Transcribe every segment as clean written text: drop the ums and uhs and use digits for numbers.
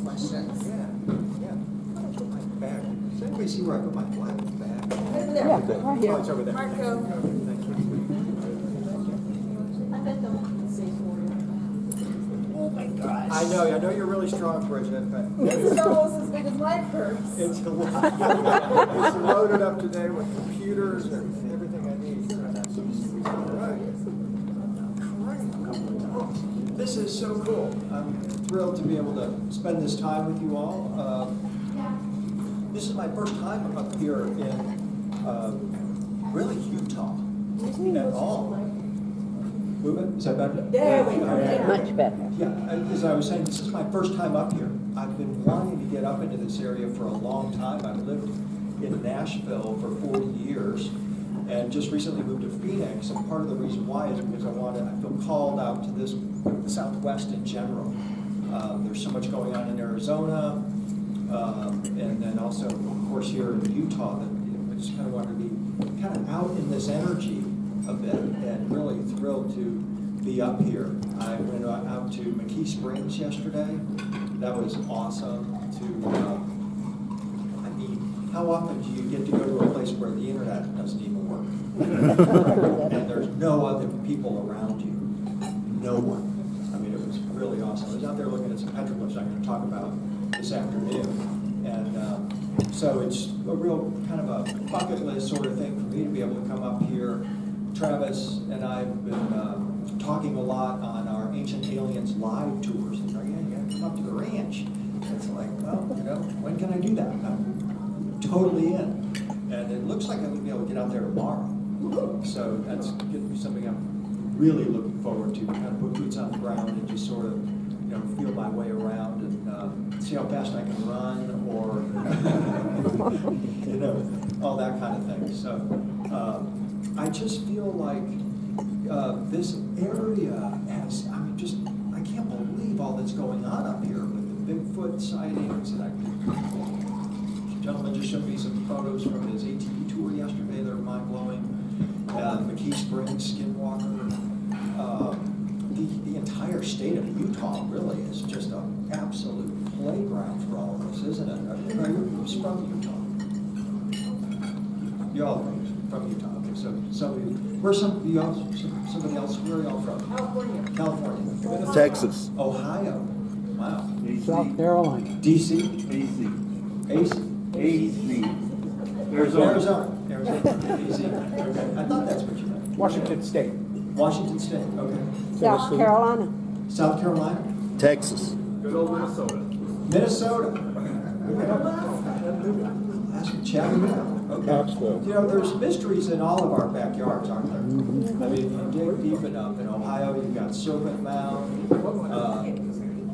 questions. Yeah. I put my bag. Does anybody see where I put my black bag? Over there. Yeah, right here. Oh, it's over there. Marco. Thank you. I bet they'll say for you. Oh my gosh. I know you're really strong, Bridget, but This is almost as big as my purse. it's a lot. It's loaded up today with computers and everything I need. All right. Great. This is so cool. I'm thrilled to be able to spend this time with you all. This is my first time up here in really Utah at all. Move it? Is that better? There we go. Much better. Yeah, as I was saying, this is my first time up here. I've been wanting to get up into this area for a long time. I've lived in Nashville for 40 years and just recently moved to Phoenix. And part of the reason why is because I feel called out to this, the Southwest in general. There's so much going on in Arizona, and then also, of course, here in Utah, that I just kind of want to be kind of out in this energy a bit, and really thrilled to be up here. I went out to McKee Springs yesterday. That was awesome. I mean, how often do you get to go to a place where the internet doesn't even work? And there's no other people around you. No one. I mean, it was really awesome. I was out there looking at some petroglyphs I'm going to talk about this afternoon. And so it's a real kind of a bucket list sort of thing for me to be able to come up here. Travis and I have been talking a lot on our Ancient Aliens live tours. And you got to come up to the ranch. And it's like, well, when can I do that? I'm totally in. And it looks like I'm going to be able to get out there tomorrow. So that's going to be something I'm really looking forward to kind of put boots on the ground and just sort of, feel my way around and see how fast I can run or, all that kind of thing. So I just feel like this area has, I can't believe all that's going on up here with the Bigfoot sightings. And the gentleman just showed me some photos from his ATV tour yesterday that are mind-blowing. McKee Springs, Skinwalker. The entire state of Utah really is just an absolute playground for all of us, isn't it? Who's from Utah? You all are from Utah. Okay, so where's somebody else? Where are y'all from? California. California. Texas. Ohio. Wow. South Carolina. DC. AC. Arizona. DC. Okay. I thought that's what you meant. Washington State. Washington State. Okay. South Carolina. South Carolina. Texas. Good old Minnesota. Minnesota. That's Chattanooga. Okay. There's mysteries in all of our backyards, aren't there? I mean, if you dig deep enough, in Ohio, you've got Serpent Mound,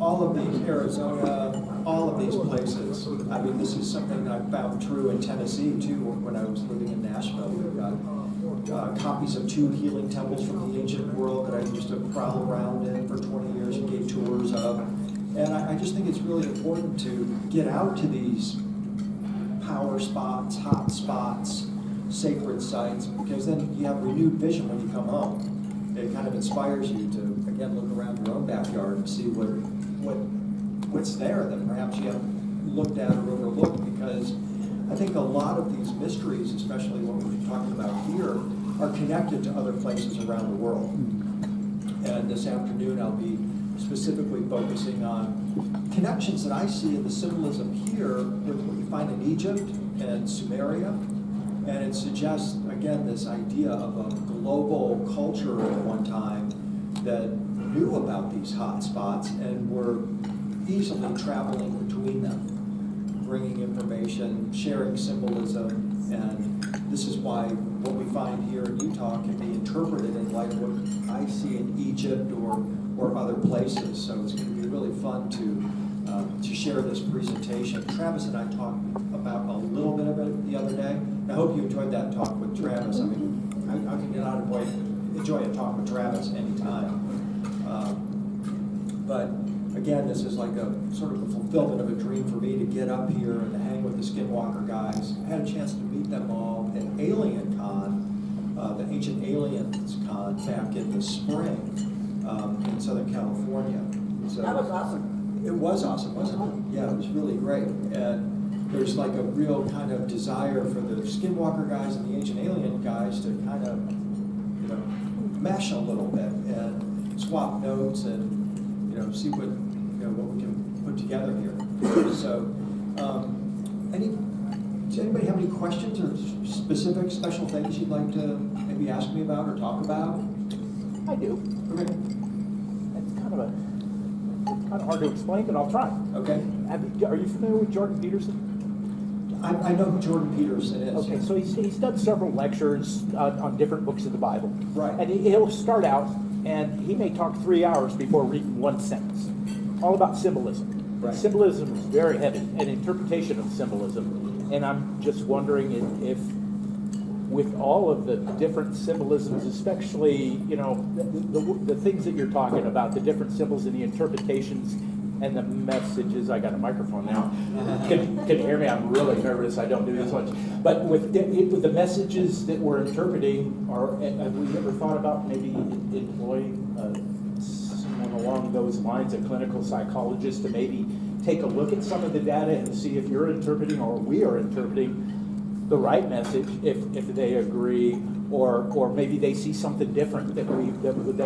all of these, Arizona, all of these places. I mean, this is something that I found true in Tennessee, too, when I was living in Nashville. We've got copies of 2 healing temples from the ancient world that I used to prowl around in for 20 years and gave tours of. And I just think it's really important to get out to these power spots, hot spots, sacred sites, because then you have renewed vision when you come home. It kind of inspires you to, again, look around your own backyard and see what's there that perhaps you haven't looked at or overlooked, because I think a lot of these mysteries, especially what we're talking about here, are connected to other places around the world. And this afternoon I'll be specifically focusing on connections that I see in the symbolism here with what you find in Egypt and Sumeria. And it suggests, again, this idea of a global culture at one time that knew about these hot spots and were easily traveling between them, bringing information, sharing symbolism, and this is why what we find here in Utah can be interpreted in light of what I see in Egypt or other places. So it's going to be really fun to share this presentation. Travis and I talked about a little bit of it the other day. I hope you enjoyed that talk with Travis. I mean, I can not enjoy a talk with Travis anytime. But again, this is like a sort of a fulfillment of a dream for me to get up here and to hang with the Skinwalker guys. I had a chance to meet them all at Alien Con, the Ancient Aliens Con back in the spring in Southern California. So That was awesome. it was awesome, wasn't it? Yeah, great. And there's like a real kind of desire for the Skinwalker guys and the Ancient Alien guys to kind of, you know, mesh a little bit and swap notes and, you know, see what, you know, what we can put together here. So, does anybody have any questions or specific special things you'd like to maybe ask me about or talk about? I do. Okay. It's kind of hard to explain, but I'll try. Okay. Are you familiar with Jordan Peterson? I know who Jordan Peterson is. Okay, so he's done several lectures on different books of the Bible. Right. And he'll start out, and he may talk 3 hours before reading one sentence, all about symbolism. Right. Symbolism is very heavy, an interpretation of symbolism. And I'm just wondering if with all of the different symbolisms, especially, you know, the things that you're talking about, the different symbols and the interpretations and the messages. I got a microphone now. Can you hear me? I'm really nervous. I don't do this much. But with the messages that we're interpreting, have we ever thought about maybe employing someone along those lines, a clinical psychologist, to maybe take a look at some of the data and see if you're interpreting or we are interpreting the right message, if they agree, or maybe they see something different that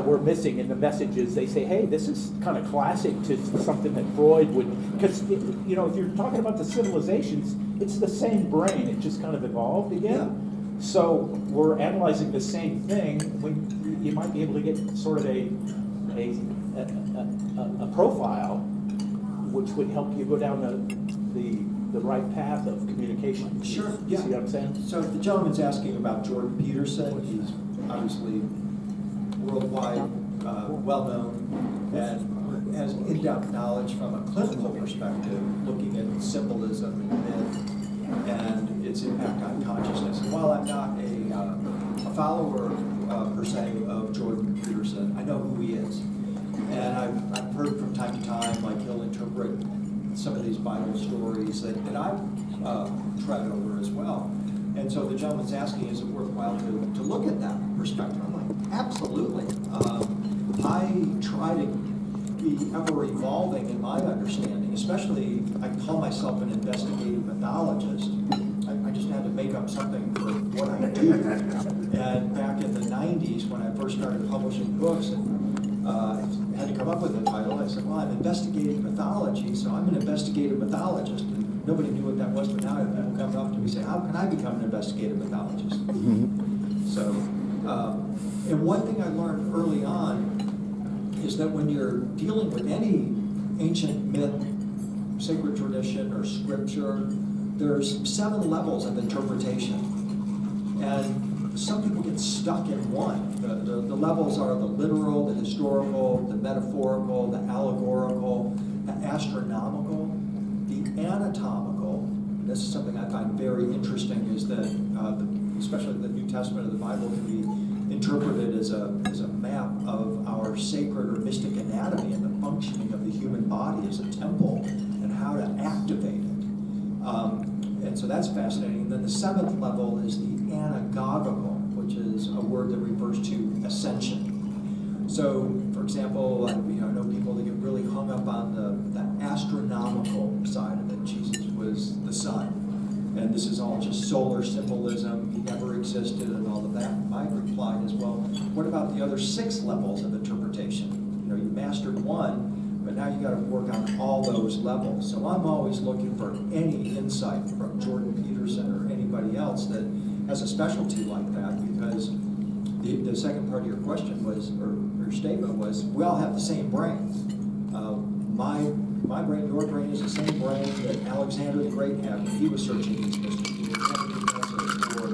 we're missing in the messages. They say, hey, this is kind of classic to something that Freud would, because you know, if you're talking about the civilizations, it's the same brain. It just kind of evolved again. Yeah. So we're analyzing the same thing. When you might be able to get sort of a profile, which would help you go down the right path of communication. Sure, You yeah. see what I'm saying? So the gentleman's asking about Jordan Peterson. He's obviously worldwide well-known and has in-depth knowledge from a clinical perspective, looking at symbolism and myth and its impact on consciousness. And while I'm not a follower per se of Jordan Peterson, I know who he is. And I've heard from time to time, like he'll interpret some of these Bible stories that I've tried over as well. And so the gentleman's asking, is it worthwhile to look at that perspective? I'm like, absolutely. I try to be ever evolving in my understanding, especially I call myself an investigative mythologist. I just had to make up something for what I do. And back in the 90s, when I first started publishing books, I had to come up with a title. I said, well, I'm investigating mythology, so I'm an investigative mythologist. And nobody knew what that was, but now people come up to me and say, how can I become an investigative mythologist? Mm-hmm. So, and one thing I learned early on is that when you're dealing with any ancient myth, sacred tradition, or scripture, there's 7 levels of interpretation. And some people get stuck in one. The levels are the literal, the historical, the metaphorical, the allegorical, the astronomical, the anatomical. This is something I find very interesting, is that especially the New Testament of the Bible can be interpreted as a map of our sacred or mystic anatomy and the functioning of the human body as a temple and how to activate it. And so that's fascinating. And then the 7th level is the anagogical, which is a word that refers to ascension. So, for example, I know people that get really hung up on the astronomical side of it. Jesus was the sun, and this is all just solar symbolism. He never existed, and all of that. My reply is, well, what about the other 6 levels of interpretation? You mastered one, but now you got to work on all those levels. So I'm always looking for any insight from Jordan Peterson or anybody else that has a specialty like that, because the second part of your question was, or your statement was, we all have the same brain. My brain, your brain is the same brain that Alexander the Great had when he was searching these mysteries. He was answers for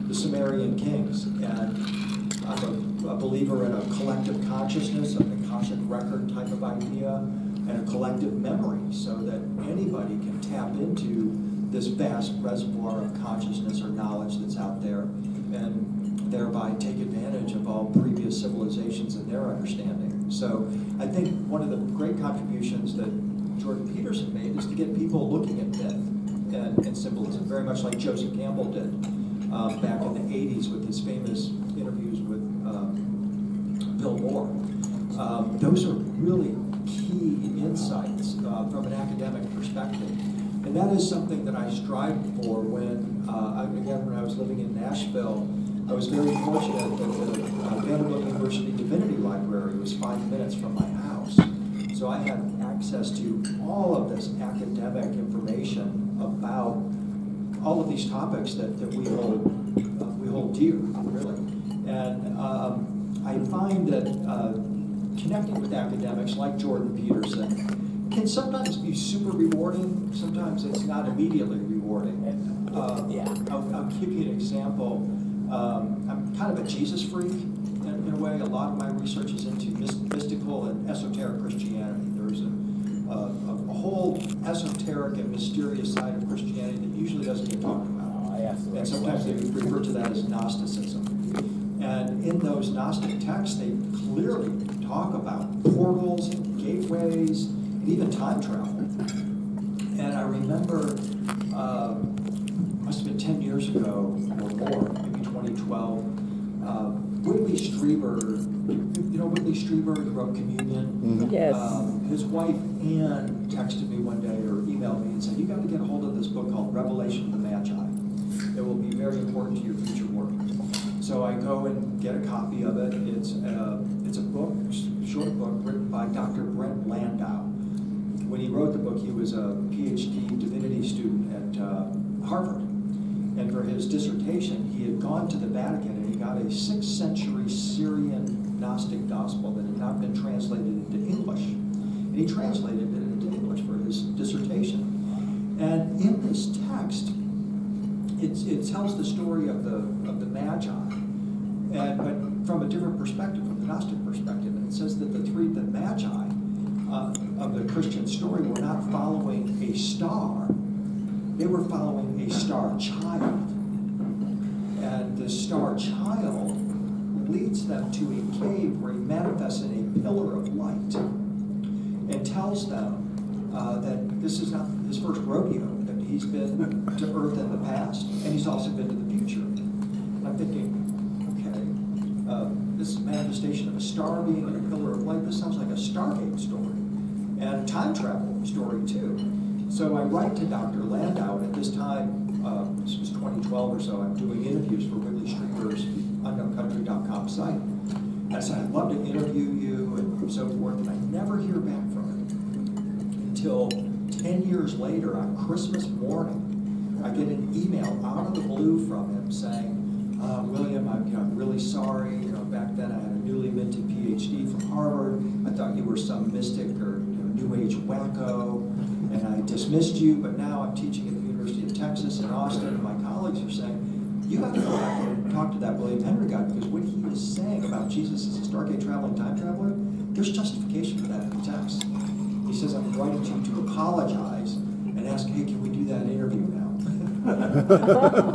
the Sumerian kings. And I'm a believer in a collective consciousness, an Akashic record type of idea, and a collective memory, so that anybody can tap into this vast reservoir of consciousness or knowledge that's out there, and thereby take advantage of all previous civilizations and their understanding. So I think one of the great contributions that Jordan Peterson made is to get people looking at myth and symbolism, very much like Joseph Campbell did back in the 80s with his famous interviews with Bill Moore. Those are really key insights from an academic perspective. And that is something that I strived for when I was living in Nashville. I was very fortunate that the Vanderbilt University Divinity Library was 5 minutes from my house. So I had access to all of this academic information about all of these topics that we hold dear, really. And I find that connecting with academics like Jordan Peterson can sometimes be super rewarding. Sometimes it's not immediately rewarding. I'll give you an example. I'm kind of a Jesus freak in a way. A lot of my research is into mystical and esoteric Christianity. There's a whole esoteric and mysterious side of Christianity that usually doesn't get talked about. And sometimes they refer to that as Gnosticism. And in those Gnostic texts, they clearly talk about portals and gateways and even time travel. And I remember, must have been 10 years ago or more, maybe 2012, Whitley Strieber, you know Whitley Strieber, who wrote Communion? Yes. His wife, Ann, texted me one day or emailed me and said, you got to get a hold of this book called Revelation of the Magi. It will be very important to your future work. So I go and get a copy of it. It's a book, short book, written by Dr. Brent Landau. When he wrote the book, he was a PhD divinity student at Harvard. And for his dissertation, he had gone to the Vatican and he got a 6th century Syrian Gnostic gospel that had not been translated into English. And he translated it into English for his dissertation. And in this text, it tells the story of the Magi, but from a different perspective, from the Gnostic perspective. And it says that the Magi of the Christian story were not following a star, they were following a star child. And the star child leads them to a cave where he manifests in a pillar of light and tells them that this is not his first rodeo, that he's been to Earth in the past, and he's also been to the future. And I'm thinking, okay, this manifestation of a star being in a pillar of light, this sounds like a Stargate story, and a time travel story too. So I write to Dr. Landau, and at this time, this was 2012 or so, I'm doing interviews for Whitley Strieber's UnknownCountry.com site. And I said, I'd love to interview you and so forth, and I never hear back from him until 10 years later on Christmas morning. I get an email out of the blue from him saying, William, I'm really sorry. Back then I had a newly minted PhD from Harvard. I thought you were some mystic or New Age wacko, and I dismissed you, but now I'm teaching at the University of Texas in Austin, and my colleagues are saying, you have to go back and talk to that William Henry guy, because what he was saying about Jesus as a Stargate traveling time traveler, there's justification for that in the text. He says, I'm writing to you to apologize and ask, hey, can we do that interview now?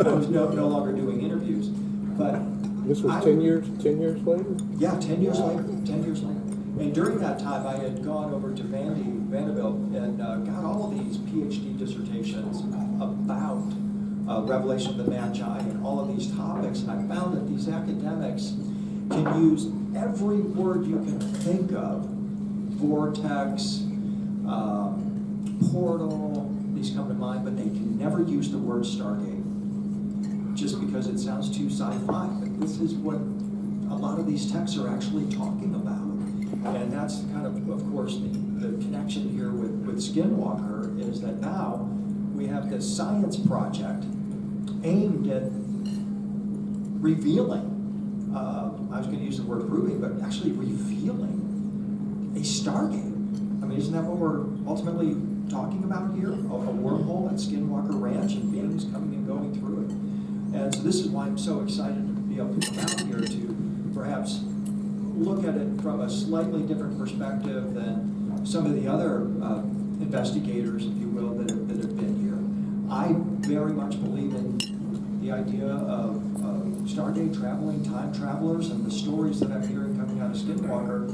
I was no longer doing interviews. But this was 10 years later? Yeah, 10 years later. 10 years later. And during that time, I had gone over to Vanderbilt and got all of these PhD dissertations about Revelation of the Magi and all of these topics. And I found that these academics can use every word you can think of, vortex, portal, these come to mind, but they can never use the word Stargate, just because it sounds too sci-fi. But this is what a lot of these texts are actually talking about. And that's kind of course, the connection here with Skinwalker is that now we have this science project aimed at revealing, I was going to use the word proving, but actually revealing a Stargate. I mean, isn't that what we're ultimately talking about here? A wormhole at Skinwalker Ranch and beings coming and going through it. And so this is why I'm so excited to be able to come out here to perhaps look at it from a slightly different perspective than some of the other investigators, if you will, that have been here. I very much believe in the idea of Stargate traveling time travelers, and the stories that I'm hearing coming out of Skinwalker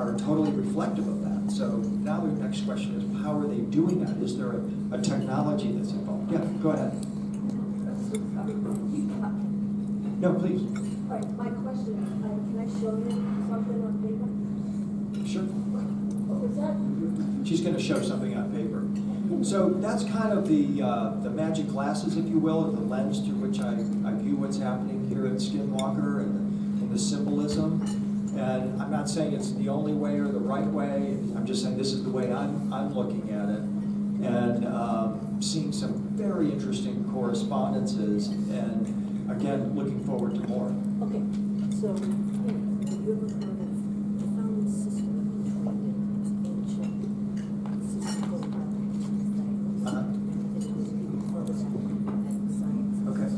are totally reflective of that. So now the next question is, how are they doing that? Is there a technology that's involved? Yeah, go ahead. No, please. All right, my question is, can I show you something on paper? Sure. What was that? She's going to show something on paper. So that's kind of the magic glasses, if you will, or the lens through which I view what's happening here at Skinwalker and the symbolism. And I'm not saying it's the only way or the right way. I'm just saying this is the way I'm looking at it, and seeing some very interesting correspondences. And again, looking forward to more. Okay, so, have you ever heard of the founding system of ancient system called Uh-huh. Okay.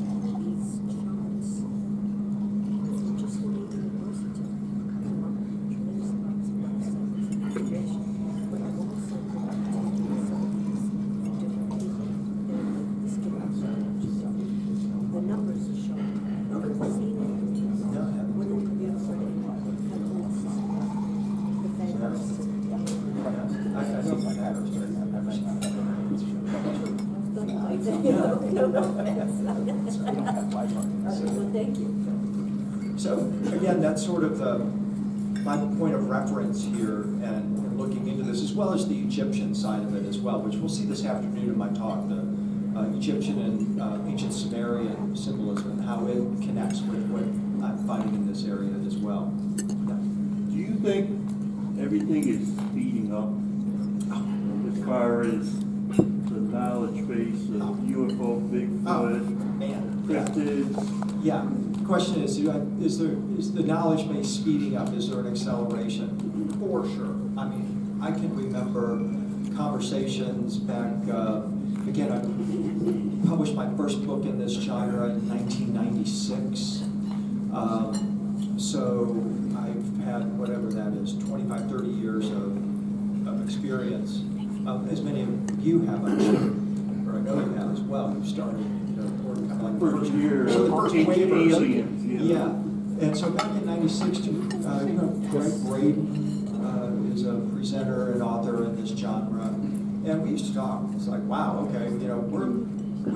these charts, just the way the university come up with tremendous amounts of information, but I've also taken some of these different people, and this gives the numbers are showing. I've seen it. No, I haven't. When have you ever heard of the Phenomecon system? I don't think I understand that. Well, thank you. So again, that's sort of my point of reference here and looking into this, as well as the Egyptian side of it as well, which we'll see this afternoon in my talk, the Egyptian and ancient Sumerian symbolism and how it connects with what I'm finding in this area as well. Do you think everything is speeding up as far as the knowledge base of UFO, Bigfoot, Man, yeah. cryptids? Yeah. The question is the knowledge base speeding up? Is there an acceleration? For sure. I mean, I can remember conversations back, again, I published my first book in this genre in 1996. So I've had, whatever that is, 25, 30 years of experience. As many of you have, I'm sure, or I know you have as well. You've started, or kind of like First year, so the first ancient waivers. aliens, Yeah, and so back in '96, Greg Braden is a presenter and author in this genre, and we used to talk. It's like, wow, okay, we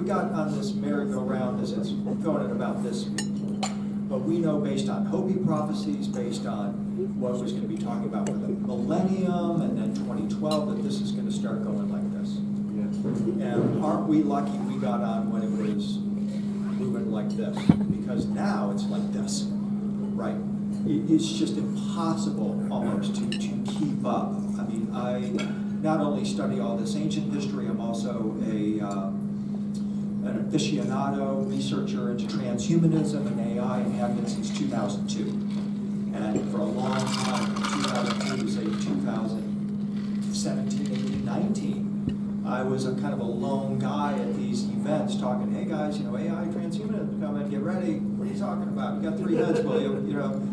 got on this merry-go-round as it's going at about this speed, but we know based on Hopi prophecies, based on what was going to be talking about for the millennium, and then 2012, that this is going to start going like this. And aren't we lucky we got on when it was moving like this? Because now it's like this, right? It's just impossible almost to keep up. I mean, I not only study all this ancient history, I'm also an aficionado, researcher into transhumanism and AI, and have been since 2002. And for a long time, from 2002 to say 2017, 18, 19, I was a kind of a lone guy at these events talking, hey guys, AI transhumanism coming, get ready. What are you talking about? You got 3 heads, will you?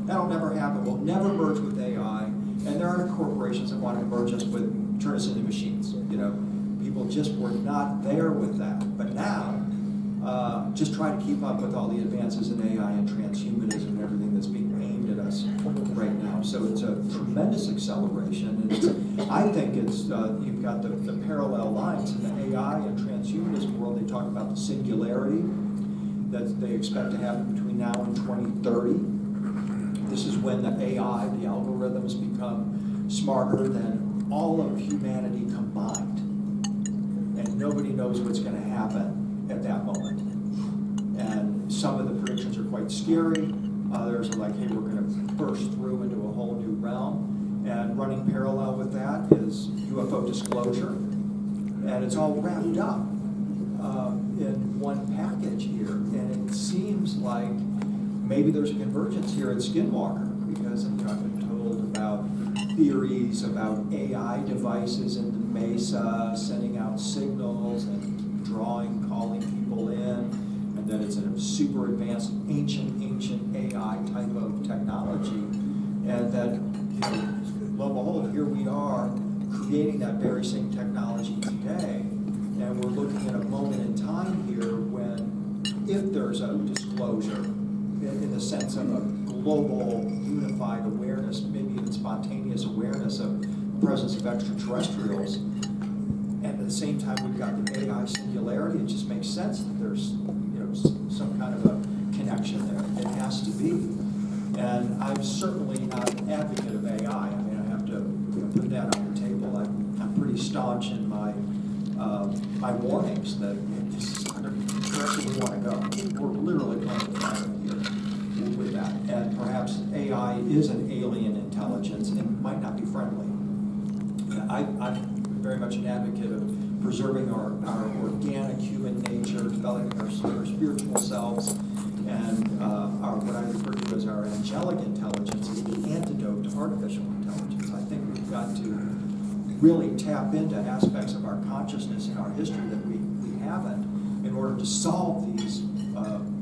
That'll never happen. We'll never merge with AI. And there are corporations that want to merge us with, turn us into machines. People just were not there with that. But now, just try to keep up with all the advances in AI and transhumanism and everything that's being aimed at us right now. So it's a tremendous acceleration. And I think it's, you've got the parallel lines in the AI and transhumanism world. They talk about the singularity that they expect to happen between now and 2030. This is when the AI, the algorithms, become smarter than all of humanity combined. And nobody knows what's going to happen at that moment. And some of the predictions are quite scary. Others are like, hey, we're going to burst through into a whole new realm. And running parallel with that is UFO disclosure. And it's all wrapped up in one package here. And it seems like maybe there's a convergence here at Skinwalker, because I've been told about theories about AI devices in the Mesa sending out signals and calling people in, and that it's a super advanced, ancient AI type of technology, and that, lo and behold, here we are creating that very same technology today, and we're looking at a moment in time here when, if there's a disclosure, in the sense of a global unified awareness, maybe even spontaneous awareness of the presence of extraterrestrials, and at the same time we've got the AI singularity, it just makes sense that there's some kind of a connection there. It has to be. And I'm certainly not an advocate of AI. I mean, I have to put that on the table. I'm pretty staunch in my my warnings that this is not the direction we want to go. We're literally playing fire here with that. And perhaps AI is an alien intelligence and might not be friendly. I'm very much an advocate of preserving our organic human nature, developing our spiritual selves, and what I refer to as our angelic intelligence is the antidote to artificial intelligence. I think we've got to really tap into aspects of our consciousness and our history that we haven't in order to solve these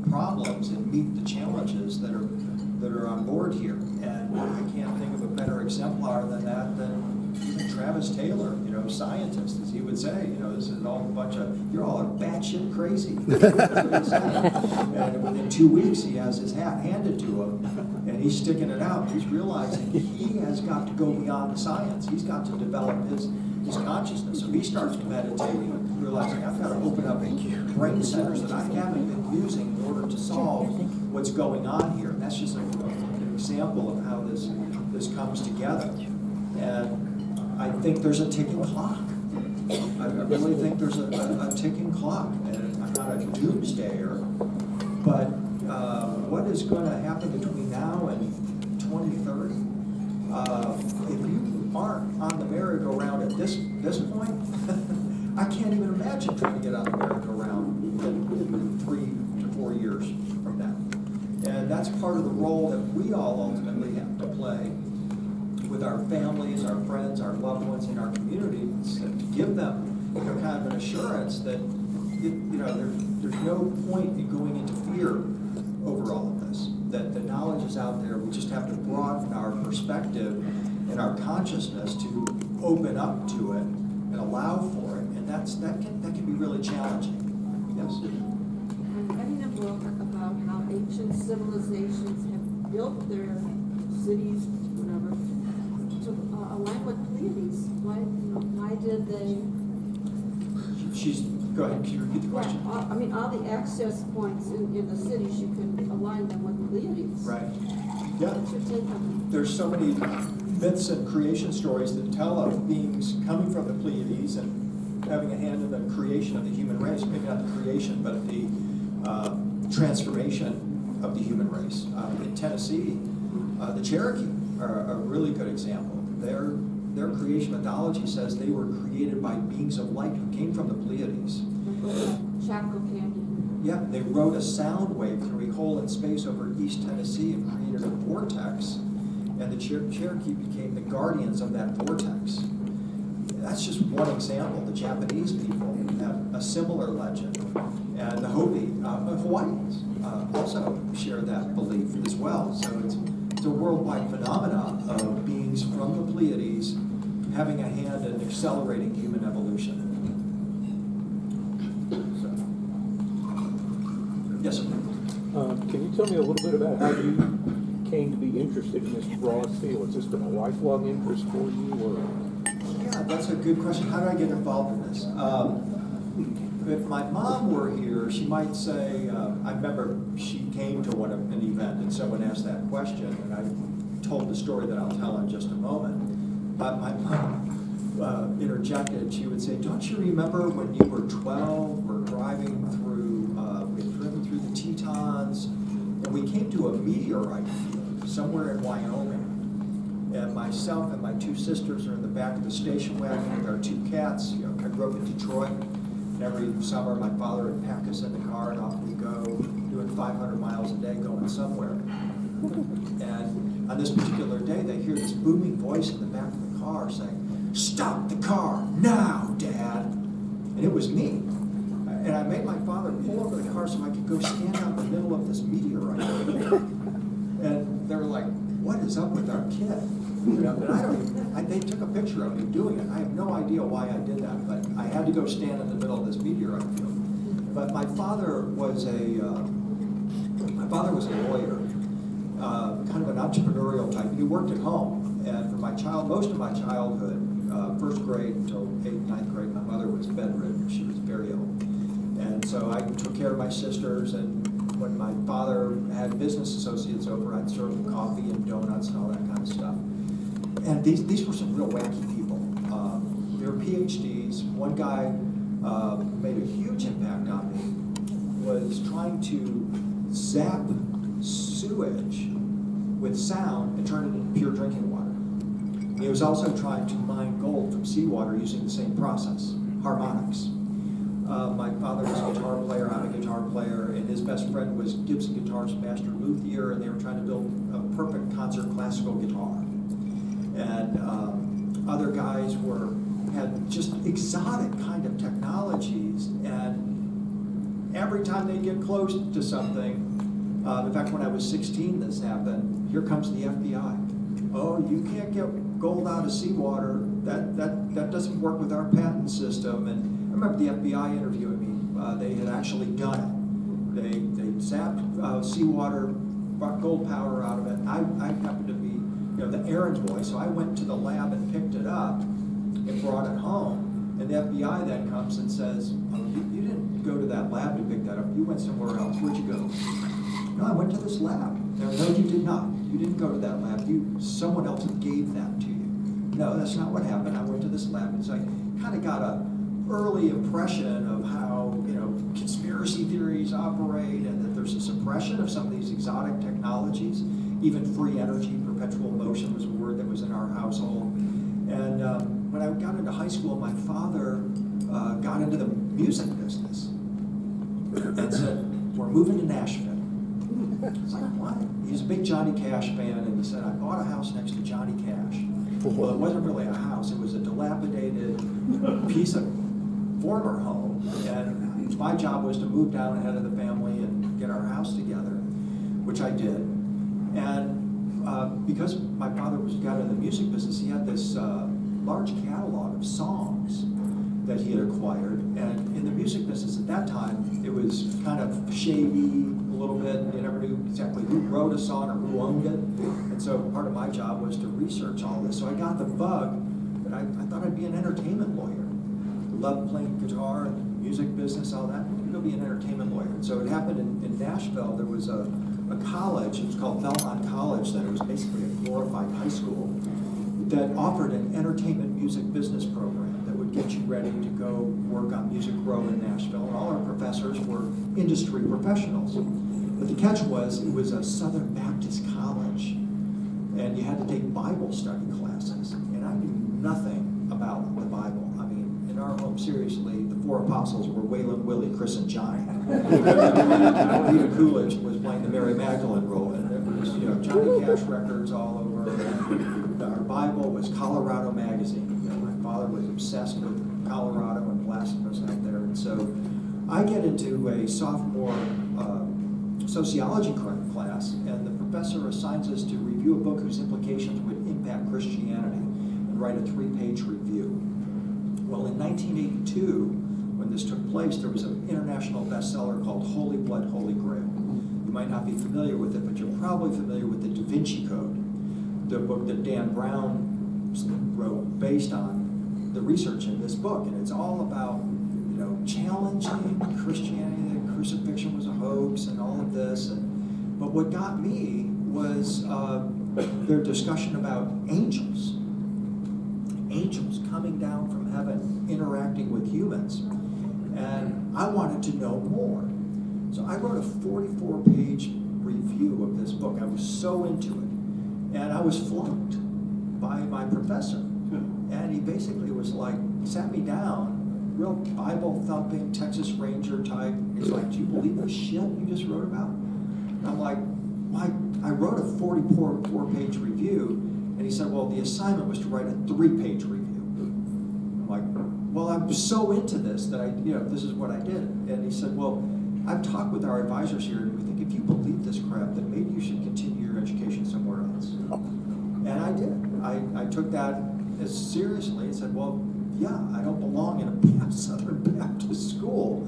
problems and meet the challenges that are on board here. And I can't think of a better exemplar than that than even Travis Taylor, scientist, as he would say, this is all a bunch of, you're all batshit crazy. That's what he said. And within 2 weeks, he has his hat handed to him, and he's sticking it out. He's realizing he has got to go beyond the science. He's got to develop his consciousness. So he starts meditating, realizing I've got to open up brain centers that I haven't been using in order to solve what's going on here. And that's just an example of how this comes together. And I think there's a ticking clock. I really think there's a ticking clock. And I'm not a doomsdayer, but what is going to happen between now and 2030? If you aren't on the merry-go-round at this point, I can't even imagine trying to get on the merry-go-round in 3 to 4 years from now. And that's part of the role that we all ultimately have to play with our families, our friends, our loved ones in our communities, to give them kind of an assurance that there's no point in going into fear over all of this. That the knowledge is out there. We just have to broaden our perspective and our consciousness to open up to it and allow for it. And that can be really challenging. Yes. I'm writing a book about how ancient civilizations have built their cities, whatever, to align with Pleiades. Why did they? Go ahead. Can you repeat the question? Yeah, all the access points in the cities, you can align them with Pleiades. Right. Yeah. What's your take on There's so many myths and creation stories that tell of beings coming from the Pleiades and having a hand in the creation of the human race. Maybe not the creation, but the transformation of the human race. In Tennessee, the Cherokee are a really good example. Their creation mythology says they were created by beings of light who came from the Pleiades. Chaco Canyon? Yeah, they rode a sound wave through a hole in space over East Tennessee and created a vortex, and the Cherokee became the guardians of that vortex. That's just one example. The Japanese people have a similar legend, and the Hawaiians also share that belief as well. So it's a worldwide phenomenon of beings from the Pleiades having a hand in accelerating human evolution. So, yes, sir. Can you tell me a little bit about how you came to be interested in this broad field? Has this been a lifelong interest for you, or? Yeah, that's a good question. How did I get involved in this? If my mom were here, she might say, I remember she came to an event and someone asked that question, and I told the story that I'll tell in just a moment. But my mom interjected. She would say, don't you remember when you were 12, we're driving through, we had driven through the Tetons, and we came to a meteorite field somewhere in Wyoming. And myself and my 2 sisters are in the back of the station wagon with our 2 cats. I grew up in Detroit. And every summer, my father would pack us in the car, and off we go, doing 500 miles a day, going somewhere. And on this particular day, they hear this booming voice in the back of the car saying, "Stop the car now, Dad." And it was me. And I made my father pull over the car so I could go stand out in the middle of this meteorite. And they were like, what is up with our kid? And they took a picture of me doing it. I have no idea why I did that, but I had to go stand in the middle of this meteorite field. But my father was a lawyer, kind of an entrepreneurial type. He worked at home, and for most of my childhood, first grade until 8th, 9th grade, my mother was bedridden. She was very ill. And so I took care of my sisters, and when my father had business associates over, I'd serve them coffee and donuts and all that kind of stuff. And these were some real wacky people. They were PhDs. One guy made a huge impact on me was trying to zap sewage with sound and turn it into pure drinking water. He was also trying to mine gold from seawater using the same process, harmonics. My father was a guitar player, I'm a guitar player, and his best friend was Gibson Guitars master luthier, and they were trying to build a perfect concert classical guitar. And other guys had just exotic kind of technologies, and every time they get close to something, in fact, when I was 16, this happened. Here comes the FBI. Oh, you can't get gold out of seawater. That doesn't work with our patent system. And I remember the FBI interviewing me. They had actually done it. They zapped seawater, brought gold powder out of it. I happened to be, the errand boy, so I went to the lab and picked it up and brought it home. And the FBI then comes and says, oh, you didn't go to that lab to pick that up. You went somewhere else. Where'd you go? No, I went to this lab. No, you did not. You didn't go to that lab. Someone else gave that to you. No, that's not what happened. I went to this lab, and so I kind of got an early impression of how conspiracy theories operate, and that there's a suppression of some of these exotic technologies. Even free energy, perpetual motion was a word that was in our household. And when I got into high school, my father got into the music business and said, "We're moving to Nashville." It's like, what? He's a big Johnny Cash fan, and he said, I bought a house next to Johnny Cash. Well, it wasn't really a house, it was a dilapidated piece of former home, and my job was to move down ahead of the family and get our house together, which I did. And because my father got in the music business, he had this large catalog of songs that he had acquired, and in the music business at that time, it was kind of shady a little bit. You never knew exactly who wrote a song or who owned it, and so part of my job was to research all this. So I got the bug that I thought I'd be an entertainment lawyer. Loved playing guitar, music business, all that. I'm gonna be an entertainment lawyer. And so it happened in Nashville. There was a college, it was called Vernal College, that it was basically a glorified high school that offered an entertainment music business program that would get you ready to go work on Music Row in Nashville. And all our professors were industry professionals. But the catch was, it was a Southern Baptist college, and you had to take Bible study classes. And I knew nothing about the Bible. I mean, in our home, seriously, the four apostles were Waylon, Willie, Chris, and Johnny. Rita Coolidge was playing the Mary Magdalene role, and there was, Johnny Cash records all over. Our Bible was Colorado Magazine. My father was obsessed with Colorado and blasphemous out there. And so I get into a sophomore sociology class, and the professor assigns us to review a book whose implications would impact Christianity and write a 3-page review. Well, in 1982, when this took place, there was an international bestseller called Holy Blood, Holy Grail. You might not be familiar with it, but you're probably familiar with the Da Vinci Code, the book that Dan Brown wrote based on the research in this book. And it's all about, challenging Christianity, that crucifixion was a hoax and all of this. But what got me was their discussion about angels. Angels coming down from heaven, interacting with humans. And I wanted to know more. So I wrote a 44-page review of this book. I was so into it. And I was flunked by my professor. And he basically was like, sat me down, real Bible-thumping Texas Ranger type. He's like, do you believe the shit you just wrote about? And I'm like, why? I wrote a 44-page review. And he said, well, the assignment was to write a 3-page review. I'm like, well, I'm so into this that this is what I did. And he said, well, I've talked with our advisors here, and we think if you believe this crap, then maybe you should continue your education somewhere else. And I did. I took that as seriously and said, well, yeah, I don't belong in a Southern Baptist school.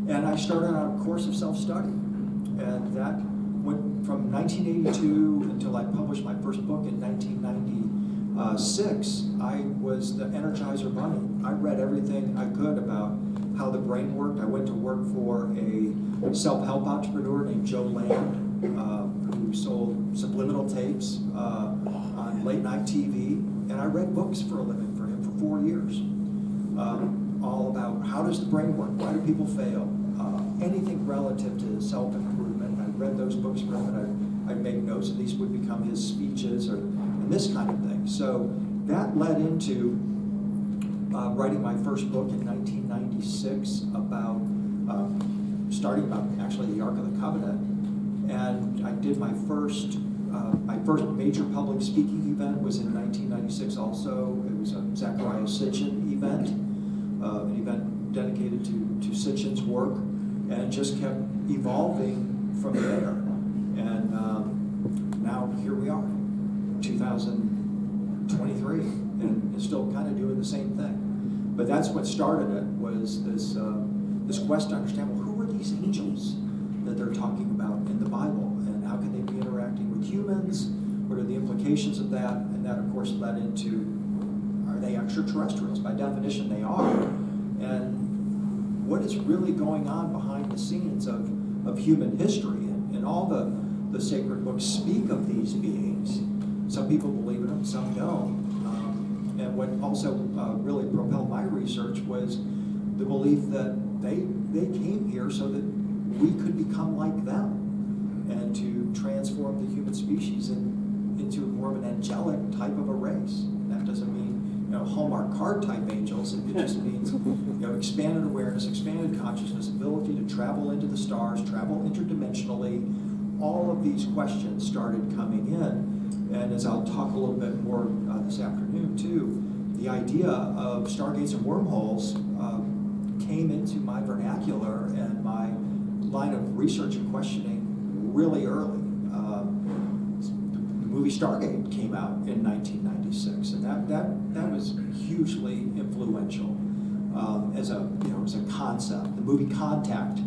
And I started on a course of self-study. And that went from 1982 until I published my first book in 1996. I was the Energizer Bunny. I read everything I could about how the brain worked. I went to work for a self-help entrepreneur named Joe Land, who sold subliminal tapes on late night TV. And I read books for a living for him for 4 years. all about how does the brain work, why do people fail, anything relative to self-improvement. I read those books from him, and I'd make notes, and these would become his speeches, and this kind of thing. So that led into writing my first book in 1996 about, starting about actually the Ark of the Covenant. And I did my first major public speaking event was in 1996 also. It was a Zechariah Sitchin event, an event dedicated to Sitchin's work, and it just kept evolving from there. And now here we are, 2023, and it's still kind of doing the same thing. But that's what started it, was this quest to understand, well, who are these angels that they're talking about in the Bible, and how can they be interacting with humans? What are the implications of that? And that, of course, led into, are they extraterrestrials? By definition, they are. And what is really going on behind the scenes of human history? And all the sacred books speak of these beings. Some people believe in them, some don't. And what also really propelled my research was the belief that they came here so that we could become like them, and to transform the human species into more of an angelic type of a race. And that doesn't mean, Hallmark card type angels. It just means, expanded awareness, expanded consciousness, ability to travel into the stars, travel interdimensionally. All of these questions started coming in. And as I'll talk a little bit more this afternoon too, the idea of stargates and wormholes came into my vernacular and my line of research and questioning really early. The movie Stargate came out in 1996, and that was hugely influential as a concept. The movie Contact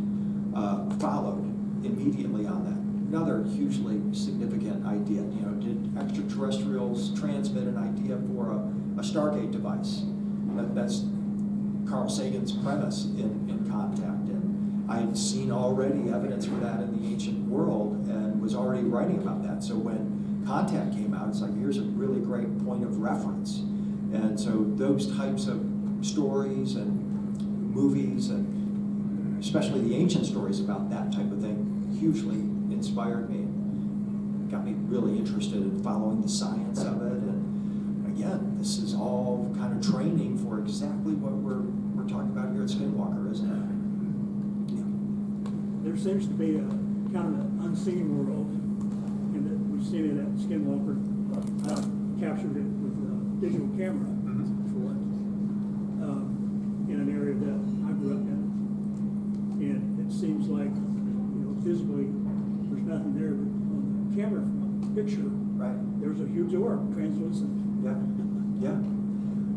followed immediately on that. Another hugely significant idea. Did extraterrestrials transmit an idea for a Stargate device? That's Carl Sagan's premise in Contact, and I had seen already evidence for that in the ancient world and was already writing about that. So when Contact came out, it's like, here's a really great point of reference. And so those types of stories and movies, and especially the ancient stories about that type of thing, hugely inspired me and got me really interested in following the science of it. And again, this is all kind of training for exactly what we're talking about here at Skinwalker, isn't it? There seems to be a kind of an unseen world, and that we've seen it at Skinwalker. Captured it with a digital camera for it, in an area that I grew up in, and it seems like physically there's nothing there, but on the camera from a picture, Right. there's a huge orb, translucent.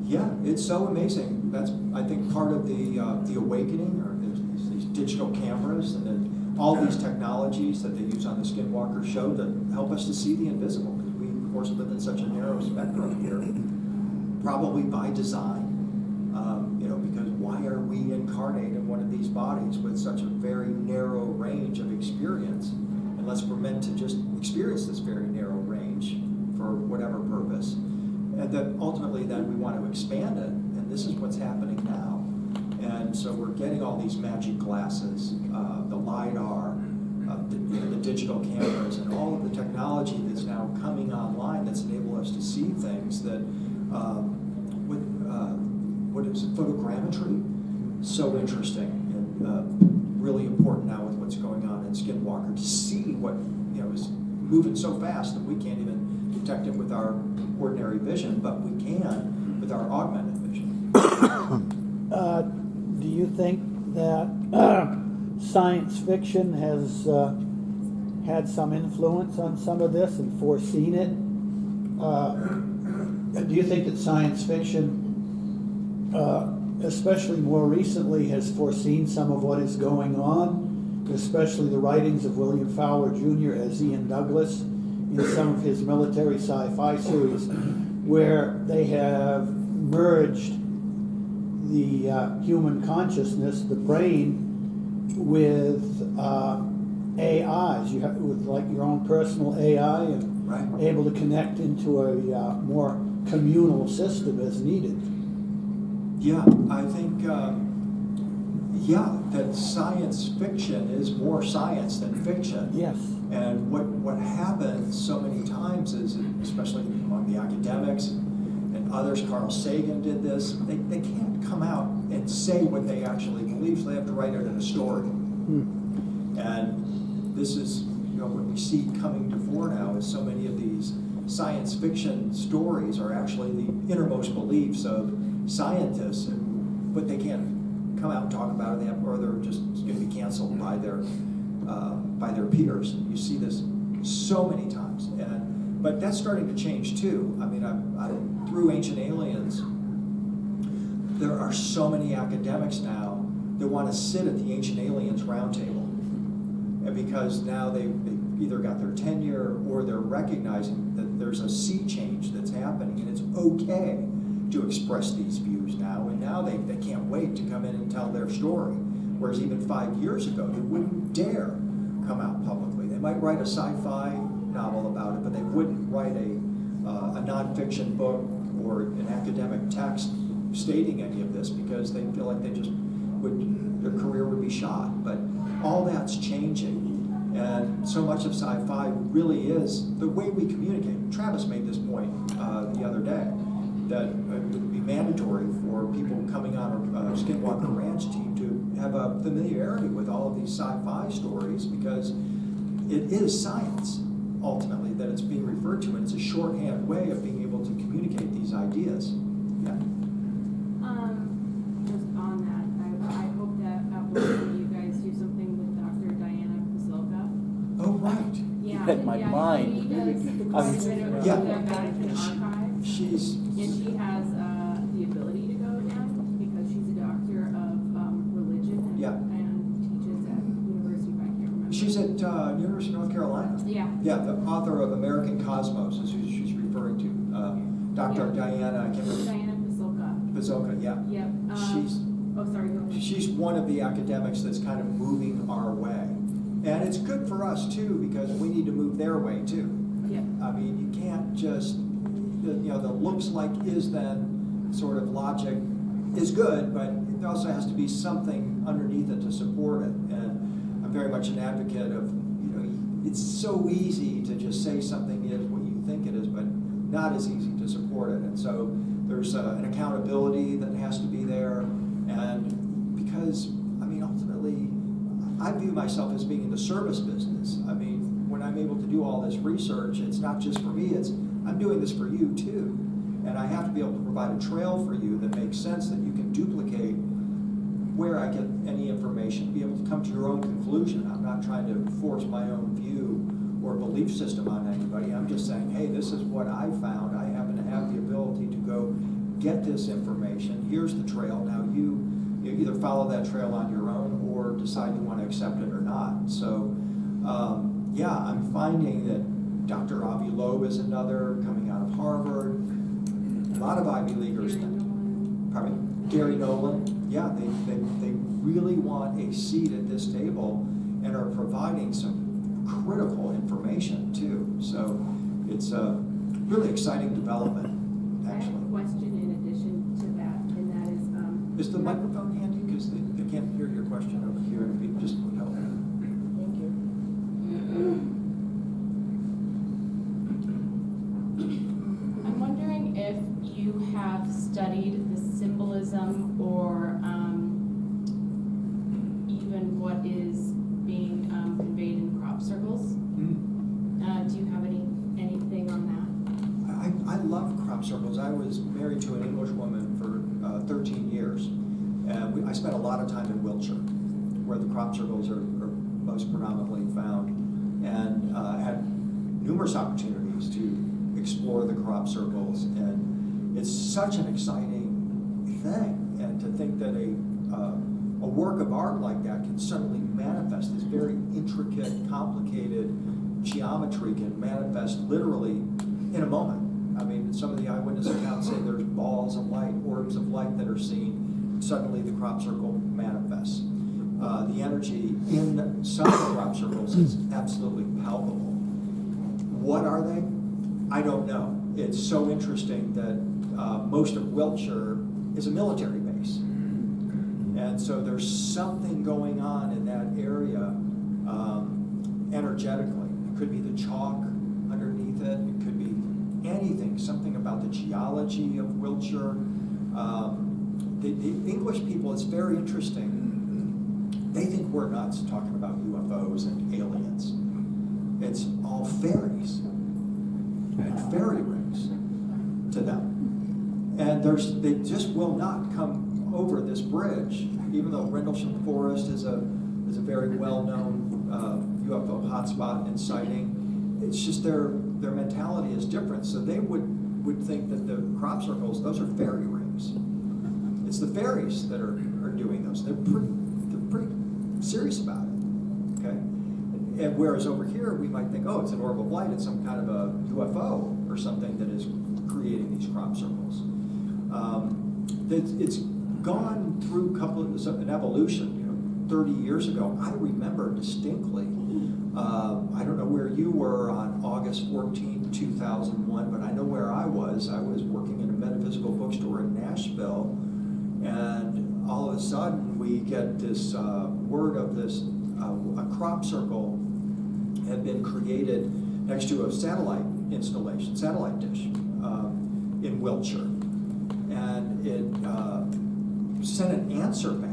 Yeah, it's so amazing. That's, I think, part of the awakening, or these digital cameras, and then all these technologies that they use on the Skinwalker show that help us to see the invisible, because we, of course, live in such a narrow spectrum here, probably by design. Because why are we incarnate in one of these bodies with such a very narrow range of experience, unless we're meant to just experience this very narrow range for whatever purpose? And then ultimately then we want to expand it, and this is what's happening now. And so we're getting all these magic glasses, the LiDAR, the digital cameras, and all of the technology that's now coming online that's enabled us to see things that, what is it, photogrammetry? So interesting, and really important now with what's going on in Skinwalker, to see what is moving so fast that we can't even detect it with our ordinary vision, but we can with our augmented vision. Do you think that science fiction has had some influence on some of this and foreseen it? Do you think that science fiction, especially more recently, has foreseen some of what is going on, especially the writings of William Fowler Jr. as Ian Douglas in some of his military sci-fi series, where they have merged the human consciousness, the brain, with AIs. You have with like your own personal AI, and Right. able to connect into a more communal system as needed. Yeah, I think, that science fiction is more science than fiction. Yes. And what happens so many times is, especially among the academics and others, Carl Sagan did this, they can't come out and say what they actually believe, so they have to write it in a story. And this is, what we see coming to fore now is so many of these science fiction stories are actually the innermost beliefs of scientists, but they can't come out and talk about it, or they're just going to be canceled by their peers. You see this so many times, but that's starting to change too. I mean, through Ancient Aliens, there are so many academics now that want to sit at the Ancient Aliens roundtable, and because now they either got their tenure or they're recognizing that there's a sea change that's happening, and it's okay to express these views now, and now they can't wait to come in and tell their story. Whereas even 5 years ago, they wouldn't dare come out publicly. They might write a sci-fi novel about it, but they wouldn't write a nonfiction book or an academic text stating any of this, because they feel like their career would be shot. But all that's changing. And so much of sci-fi really is the way we communicate. Travis made this point the other day, that it would be mandatory for people coming on a Skinwalker Ranch team to have a familiarity with all of these sci-fi stories, because it is science, ultimately, that it's being referred to, and it's a shorthand way of being able to communicate these ideas. Yeah. Just on that, I hope that at one point you guys do something with Dr. Diana Pasilka. Oh, right. Yeah. You had my mind. She does quite a bit of Yeah. the Vatican archives. She's And she has the ability to go now because she's a doctor of religion and, Yeah. and teaches at University of, I can't remember. She's at University of North Carolina. Yeah. Yeah, the author of American Cosmos is who she's referring to. Dr. Diana, I can't remember. Diana Pasilka. Pasilka, yeah. Yep. She's Oh, sorry, go ahead. She's one of the academics that's kind of moving our way. And it's good for us too, because we need to move their way too. Yep. I mean, you can't just, the looks like is then sort of logic is good, but there also has to be something underneath it to support it. And I'm very much an advocate of, it's so easy to just say something is what you think it is, but not as easy to support it. And so there's an accountability that has to be there. And because, ultimately, I view myself as being in the service business. I mean, when I'm able to do all this research, it's not just for me, I'm doing this for you too. And I have to be able to provide a trail for you that makes sense, that you can duplicate where I get any information, be able to come to your own conclusion. I'm not trying to force my own view or belief system on anybody. I'm just saying, hey, this is what I found. I happen to have the ability to go get this information. Here's the trail. Now you either follow that trail on your own or decide you want to accept it or not. So, I'm finding that Dr. Avi Loeb is another coming out of Harvard. A lot of Ivy Leaguers. Gary Nolan. Yeah, they really want a seat at this table and are providing some critical information too. So it's a really exciting development, I have a actually. question in addition to that, and that is Is the microphone handy? Because they can't hear your question over here. If you just would help. Thank you. I'm wondering if you have studied the symbolism or even what is being conveyed in crop circles. Do you have anything on that? I love crop circles. I was married to an English woman for 13 years. And I spent a lot of time in Wiltshire, where the crop circles are most predominantly found, and had numerous opportunities to explore the crop circles. And it's such an exciting thing. And to think that a work of art like that can suddenly manifest this very intricate, complicated geometry can manifest literally in a moment. I mean, some of the eyewitness accounts say there's balls of light, orbs of light that are seen. Suddenly the crop circle manifests. The energy in some of the crop circles is absolutely palpable. What are they? I don't know. It's so interesting that most of Wiltshire is a military base. And so there's something going on in that area energetically. It could be the chalk underneath it. It could be anything, something about the geology of Wiltshire. The English people, it's very interesting. They think we're nuts talking about UFOs and aliens. It's all fairies and fairy rings to them. And they just will not come over this bridge, even though Rendlesham Forest is a very well-known UFO hotspot and sighting. It's just their mentality is different. So they would think that the crop circles, those are fairy rings. It's the fairies that are doing those. They're pretty serious about it. Okay? And whereas over here we might think, oh, it's an orb of light, it's some kind of a UFO or something that is creating these crop circles. It's gone through an evolution. 30 years ago, I remember distinctly, I don't know where you were on August 14, 2001, but I know where I was. I was working in a metaphysical bookstore in Nashville, and all of a sudden we get this word of this, a crop circle had been created next to a satellite installation, satellite dish in Wiltshire. And it sent an answer back.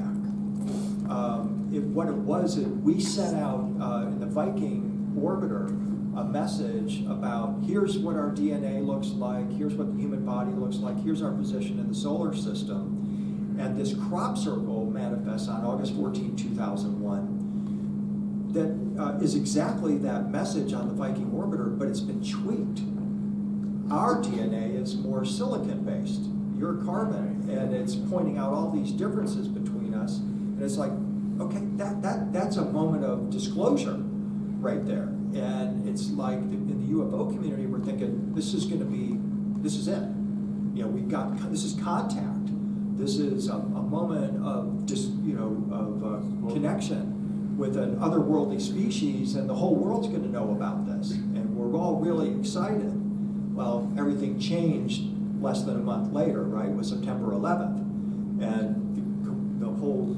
What it was, we sent out in the Viking orbiter a message about here's what our DNA looks like, here's what the human body looks like, here's our position in the solar system. And this crop circle manifests on August 14, 2001. That is exactly that message on the Viking orbiter, but it's been tweaked. Our DNA is more silicon-based. You're carbon, and it's pointing out all these differences between us. And it's like, okay, that's a moment of disclosure right there. And it's like in the UFO community, we're thinking this is it. This is contact. This is a moment of connection with an otherworldly species, and the whole world's going to know about this. And we're all really excited. Well, everything changed less than a month later, right? It was September 11th. And the whole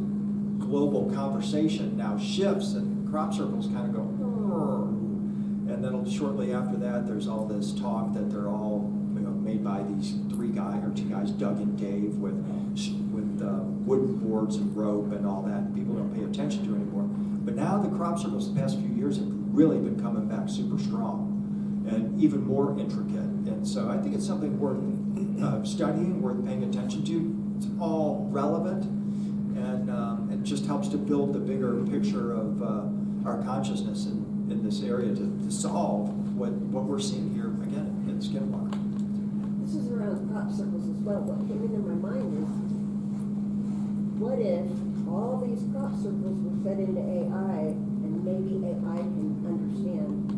global conversation now shifts, and crop circles kind of go, "Rrr." And then shortly after that, there's all this talk that they're all made by these two guys, Doug and Dave, with wooden boards and rope and all that. People don't pay attention to anymore. But now the crop circles the past few years have really been coming back super strong and even more intricate. And so I think it's something worth studying, worth paying attention to. It's all relevant, and it just helps to build the bigger picture of our consciousness in this area to solve what we're seeing here again in Skinwalker. This is around crop circles as well. What came into my mind is, what if all these crop circles were fed into AI, and maybe AI can understand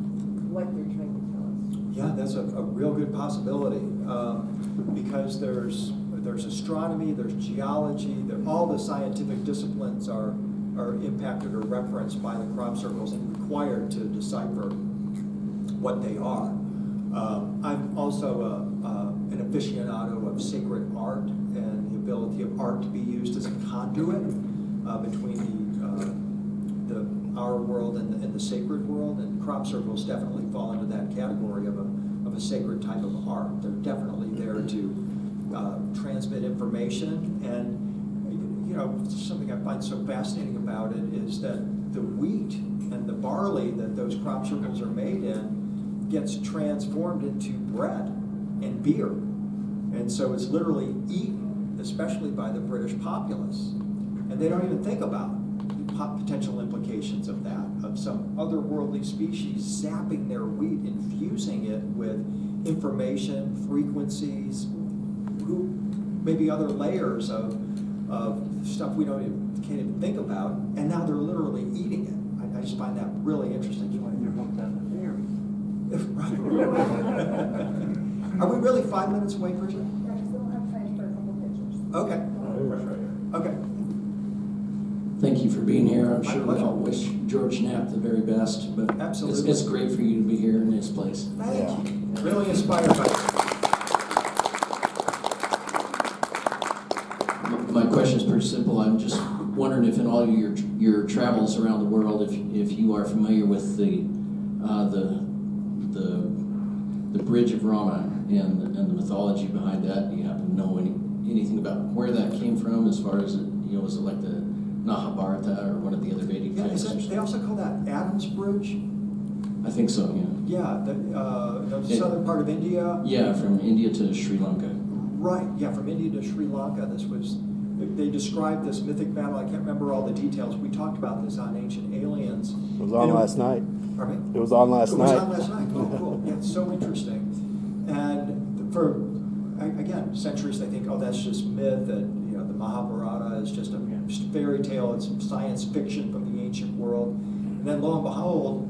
what they're trying to tell us? Yeah, that's a real good possibility, because there's astronomy, there's geology, all the scientific disciplines are impacted or referenced by the crop circles and required to decipher what they are. I'm also an aficionado of sacred art and the ability of art to be used as a conduit between our world and the sacred world, and crop circles definitely fall into that category of a sacred type of art. They're definitely there to transmit information, and something I find so fascinating about it is that the wheat and the barley that those crop circles are made in gets transformed into bread and beer. And so it's literally eaten, especially by the British populace. And they don't even think about the potential implications of that, of some otherworldly species zapping their wheat, infusing it with information, frequencies, maybe other layers of stuff we can't even think about, and now they're literally eating it. I just find that really interesting. Are we really 5 minutes away, Bridget? I still have time for a couple pictures. Okay. Okay. Thank you for being here. I'm My sure we pleasure. all wish George Knapp the very best, but Absolutely. it's great for you to be here in this place. Thank you. Really inspired by it. My question is pretty simple. I'm just wondering if in all your travels around the world, if you are familiar with the Bridge of Rama and the mythology behind that. Do you happen to know anything about where that came from, as far as was it like the Mahabharata or one of the other Vedic texts? They also call that Adam's Bridge. I think so. Yeah. Yeah, the southern part of India. Yeah, from India to Sri Lanka. Right. Yeah, from India to Sri Lanka. They described this mythic battle. I can't remember all the details. We talked about this on Ancient Aliens. It was on last night. Pardon me? It was on last night. It was on last night. Oh, cool. Yeah, it's so interesting. And for, again, centuries they think, oh, that's just myth, and the Mahabharata is just a fairy tale. It's science fiction from the ancient world. And then lo and behold,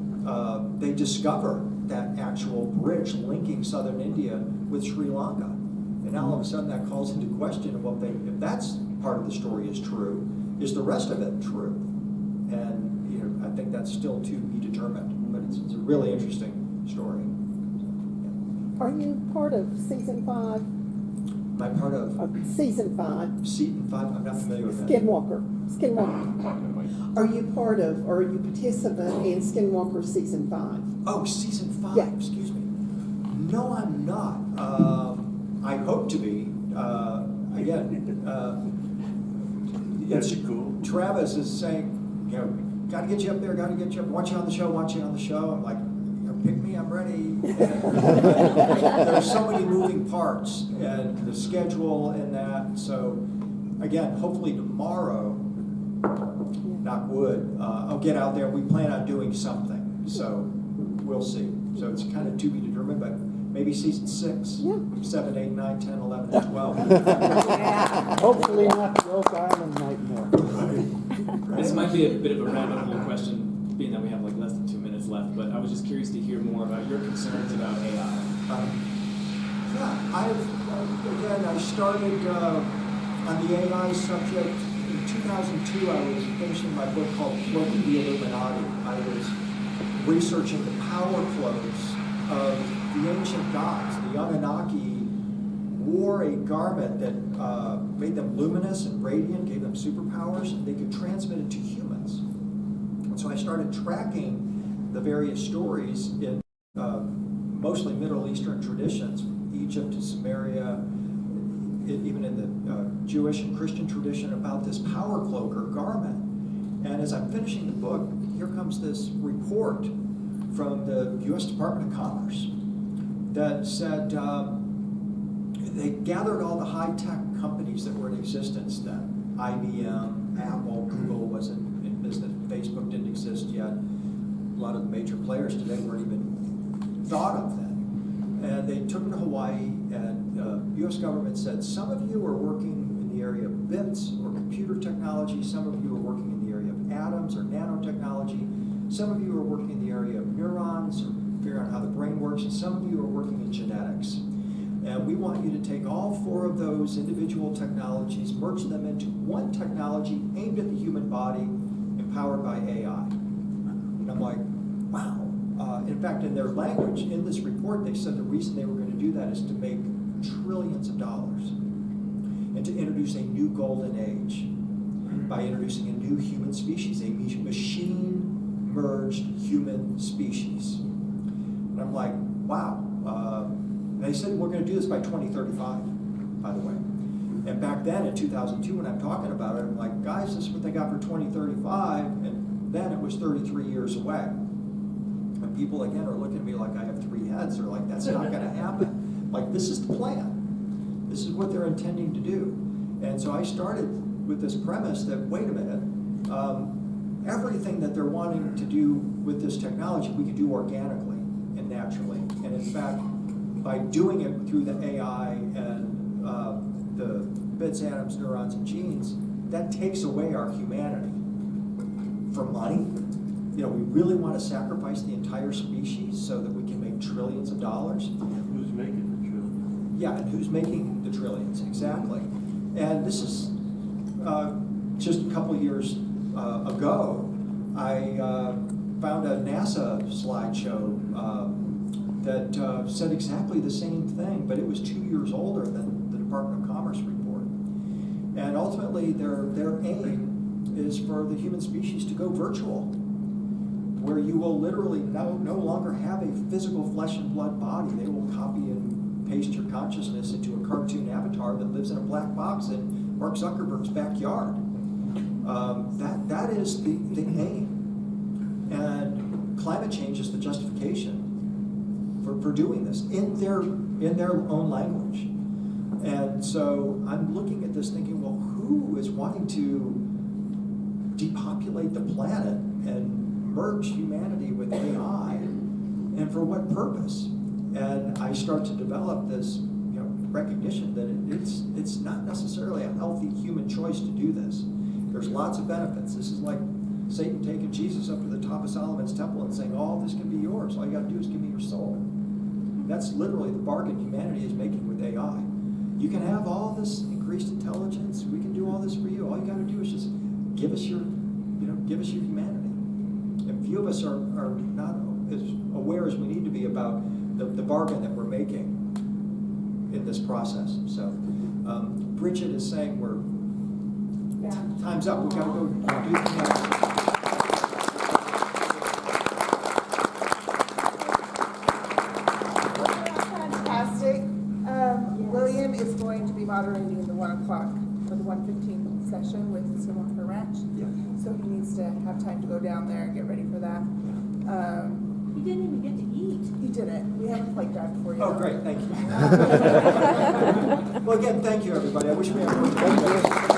they discover that actual bridge linking southern India with Sri Lanka. And now all of a sudden that calls into question, well, if that's part of the story is true, is the rest of it true? And I think that's still to be determined, but it's a really interesting story. Are you part of season 5? Am I part of Season 5. Season 5? I'm not familiar with that. Skinwalker. Are you part of, or are you participant in Skinwalker season 5? Oh, season 5. Yeah. Excuse me. No, I'm not. I hope to be. That's cool. Travis is saying, got to get you up there, got to get you up. Want you on the show, want you on the show. I'm like, pick me, I'm ready. There's so many moving parts and the schedule and that. So again, hopefully tomorrow, knock wood, I'll get out there. We plan on doing something. So we'll see. So it's kind of to be determined, but maybe season 6, 7, 8, 9, 10, 11, and 12. Hopefully not the Oak Island nightmare. This might be a bit of a rabbit hole question, being that we have less than 2 minutes left, but I was just curious to hear more about your concerns about AI. I started on the AI subject in 2002. I was finishing my book called Cloaking the Illuminati. I was researching the power flows of the ancient gods. The Anunnaki wore a garment that made them luminous and radiant, gave them superpowers, and they could transmit it to humans. And so I started tracking the various stories in mostly Middle Eastern traditions, Egypt to Samaria, even in the Jewish and Christian tradition, about this power cloak or garment. And as I'm finishing the book, here comes this report from the U.S. Department of Commerce that said they gathered all the high-tech companies that were in existence then. IBM, Apple, Google wasn't in business, Facebook didn't exist yet. A lot of the major players today weren't even thought of then. And they took them to Hawaii, and the U.S. government said, some of you are working in the area of bits or computer technology, some of you are working in the area of atoms or nanotechnology, some of you are working in the area of neurons or figuring out how the brain works, and some of you are working in genetics. And we want you to take all 4 of those individual technologies, merge them into one technology aimed at the human body, empowered by AI. And I'm like, wow. In fact, in their language, in this report, they said the reason they were going to do that is to make trillions of dollars and to introduce a new golden age by introducing a new human species, a machine-merged human species. And I'm like, wow. They said we're going to do this by 2035, by the way. And back then, in 2002, when I'm talking about it, I'm like, guys, this is what they got for 2035, and then it was 33 years away. And people, again, are looking at me like I have 3 heads. They're like, that's not going to happen. Like, this is the plan. This is what they're intending to do. And so I started with this premise that, wait a minute, everything that they're wanting to do with this technology, we can do organically and naturally. And in fact, by doing it through the AI and the bits, atoms, neurons, and genes, that takes away our humanity. For money, we really want to sacrifice the entire species so that we can make trillions of dollars. Who's making the trillions? Yeah, and who's making the trillions, exactly. And this is just a couple years ago, I found a NASA slideshow that said exactly the same thing, but it was 2 years older than the Department of Commerce report. And ultimately, their aim is for the human species to go virtual, where you will literally no longer have a physical flesh and blood body. They will copy and paste your consciousness into a cartoon avatar that lives in a black box in Mark Zuckerberg's backyard. That is the aim. And climate change is the justification for doing this in their own language. And so I'm looking at this thinking, well, who is wanting to depopulate the planet and merge humanity with AI, and for what purpose? And I start to develop this recognition that it's not necessarily a healthy human choice to do this. There's lots of benefits. This is like Satan taking Jesus up to the top of Solomon's temple and saying, all this can be yours. All you got to do is give me your soul. That's literally the bargain humanity is making with AI. You can have all this increased intelligence. We can do all this for you. All you got to do is just give us your humanity. And few of us are not as aware as we need to be about the bargain that we're making in this process. So Bridget is saying time's up. We've got to go do the next. Fantastic. William is going to be moderating the 1 o'clock or the 1:15 session with Skinwalker Ranch. Yeah. So he needs to have time to go down there and get ready for that. He didn't even get to eat. He didn't. We have a plate drive for you. Oh, great. Thank you. Well, again, thank you, everybody. I wish we had more time.